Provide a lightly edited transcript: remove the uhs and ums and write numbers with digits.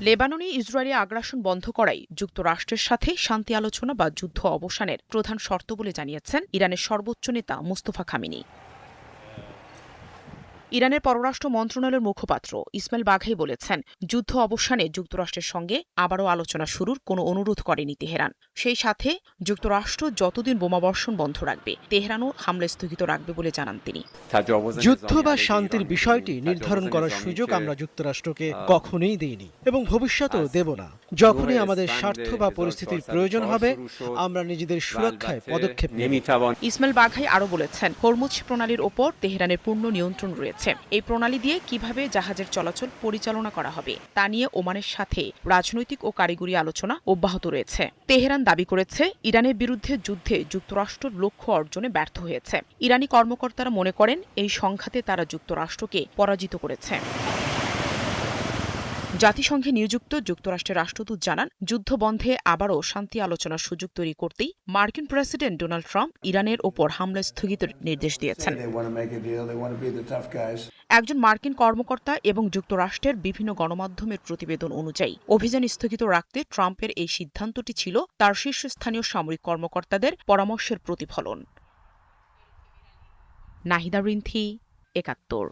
লেবাননে ইসরায়েলি আগ্রাসন বন্ধ করাই যুক্তরাষ্ট্রের সাথে শান্তি আলোচনা বা যুদ্ধ অবসানের প্রধান শর্ত বলে জানিয়েছেন ইরানের সর্বোচ্চ নেতা মুস্তফা খামেনি। ইরানের পররাষ্ট্র মন্ত্রণালয়ের মুখপাত্র ইসমাইল বাঘাই বলেছেন, যুদ্ধ অবসানে যুক্তরাষ্ট্রের সঙ্গে আবারও আলোচনা শুরুর কোনো অনুরোধ করেনি তেহরান। সেই সাথে যুক্তরাষ্ট্র যতদিন বোমাবর্ষণ বন্ধ রাখবে, তেহরানও হামলা স্থগিত রাখবে বলে জানান তিনি। যুদ্ধ বা শান্তির বিষয়টি নির্ধারণ করার সুযোগ আমরা যুক্তরাষ্ট্রকে কখনোই দিইনি এবং ভবিষ্যতেও দেব না। যখনই আমাদের স্বার্থ বা পরিস্থিতির প্রয়োজন হবে, আমরা নিজেদের সুরক্ষায় পদক্ষেপ নেব। ইসমাইল বাঘাই আরও বলেছেন, হরমুজ প্রণালীর ওপর তেহরানের পূর্ণ নিয়ন্ত্রণ রয়েছে। এই প্রণালী দিয়ে কিভাবে জাহাজের চলাচল পরিচালনা করা হবে তা নিয়ে ওমানের সাথে রাজনৈতিক ও কারিগরি আলোচনা অব্যাহত রয়েছে। তেহরান দাবি করেছে, ইরানের বিরুদ্ধে যুদ্ধে যুক্তরাষ্ট্র লক্ষ্য অর্জনে ব্যর্থ হয়েছে। ইরানি কর্মকর্তারা মনে করেন, এই সংঘাতে তারা যুক্তরাষ্ট্রকে পরাজিত করেছে। জাতিসংঘে নিযুক্ত যুক্তরাষ্ট্রের রাষ্ট্রদূত জানান, যুদ্ধ বন্ধে আবারও শান্তি আলোচনার সুযোগ তৈরি করতেই মার্কিন প্রেসিডেন্ট ডোনাল্ড ট্রাম্প ইরানের ওপর হামলা স্থগিতের নির্দেশ দিয়েছেন। একজন মার্কিন কর্মকর্তা এবং যুক্তরাষ্ট্রের বিভিন্ন গণমাধ্যমের প্রতিবেদন অনুযায়ী অভিযান স্থগিত রাখতে ট্রাম্পের এই সিদ্ধান্তটি ছিল তার শীর্ষস্থানীয় সামরিক কর্মকর্তাদের পরামর্শের প্রতিফলন। নাহিদা রিন্থি, ৭১।